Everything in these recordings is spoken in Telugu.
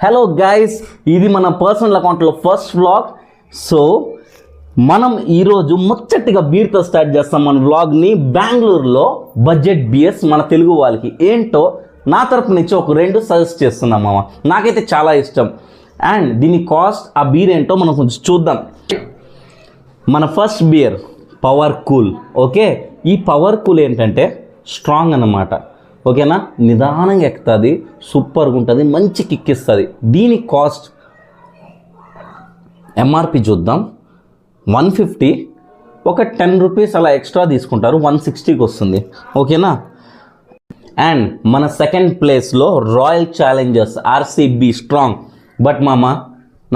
హలో గైస్, ఇది మన పర్సనల్ అకౌంట్లో ఫస్ట్ వ్లాగ్. సో మనం ఈరోజు ముచ్చటిగా బీర్తో స్టార్ట్ చేస్తాం మన వ్లాగ్ని. బెంగళూరులో బడ్జెట్ బియర్స్ మన తెలుగు వాళ్ళకి ఏంటో నా తరపు నుంచి ఒక 2 సజెస్ట్ చేస్తున్నాం మామ. నాకైతే చాలా ఇష్టం. అండ్ దీని కాస్ట్, ఆ బీర్ ఏంటో మనం కొంచెం చూద్దాం. మన first beer power cool. Okay, ఈ పవర్ కూల్ ఏంటంటే స్ట్రాంగ్ అన్నమాట. ఓకేనా, నిదానంగా ఎక్కుతుంది, సూపర్గా ఉంటుంది, మంచి కిక్ ఇస్తుంది. దీని కాస్ట్ ఎంఆర్పి చూద్దాం, 150. ఒక 10 రూపీస్ అలా ఎక్స్ట్రా తీసుకుంటారు, 160కి వస్తుంది. ఓకేనా. అండ్ మన సెకండ్ ప్లేస్లో royal Challengers RCB strong. But మామ,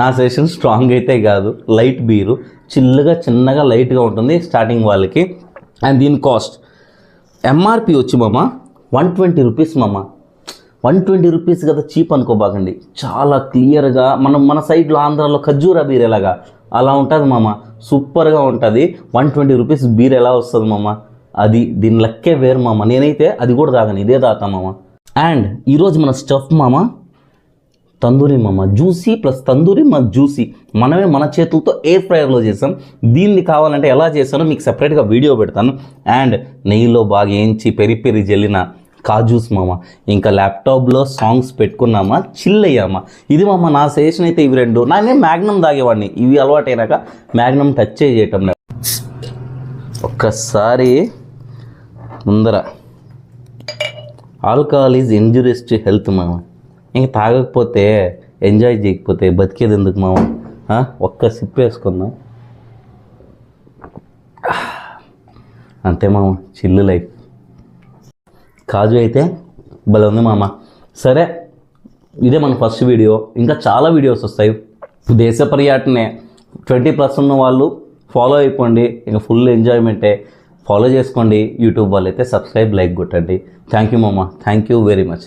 నా సెషన్ స్ట్రాంగ్ అయితే కాదు, లైట్ బీరు, చిన్నగా లైట్గా ఉంటుంది స్టార్టింగ్ వాళ్ళకి. అండ్ దీని కాస్ట్ ఎంఆర్పి వచ్చి మామ 120 రూపీస్ మామ. 120 రూపీస్ కదా, చీప్ అనుకోబాకండి. చాలా క్లియర్గా మన సైడ్లో ఆంధ్రాలో ఖర్జూరా బీర్ ఎలాగా అలా ఉంటుంది మామ, సూపర్గా ఉంటుంది. 120 రూపీస్ బీర్ ఎలా వస్తుంది మామ, అది దీని లెక్కే వేరు మామ. నేనైతే అది కూడా తాగాను, ఇదే తాగుతా మామ. అండ్ ఈరోజు మన స్టఫ్ మామ తందూరి మామ, జ్యూసీ ప్లస్ తందూరి మన జ్యూసీ మనమే మన చేతులతో ఎయిర్ ఫ్రైయర్లో చేసాం. దీన్ని కావాలంటే ఎలా చేశానో మీకు సపరేట్గా వీడియో పెడతాను. అండ్ నెయ్యిలో బాగా ఏంచి పెరి జల్లిన కాజూస్ మామ. ఇంకా ల్యాప్టాప్లో సాంగ్స్ పెట్టుకున్నామా, చిల్ అయ్యామా. ఇది మామ నా సజెషన్ అయితే ఇవి 2. నేనే మ్యాగ్నమ్ తాగేవాడిని, ఇవి అలవాటైనాక మ్యాగ్నమ్ టచ్ చేయటం లేదు. ఒక్కసారి ముందర alcohol is injurious to health మామ. ఇంక తాగకపోతే, ఎంజాయ్ చేయకపోతే బతికేది ఎందుకు మామ. ఒక్క సిప్ వేసుకుందాం, అంతే మామ, చిల్లు లైఫ్. కాజు అయితే భలే ఉంది మామ. సరే, ఇదే మన ఫస్ట్ వీడియో. ఇంకా చాలా వీడియోస్ వస్తాయి. దేశ పర్యటనే 20+ ఉన్న వాళ్ళు ఫాలో అయిపోండి, ఇంకా ఫుల్ ఎంజాయ్మెంటే. ఫాలో చేసుకోండి. యూట్యూబ్ వాళ్ళు అయితే సబ్స్క్రైబ్, లైక్ కొట్టండి. థ్యాంక్ యూ మామ, థ్యాంక్ యూ వెరీ మచ్.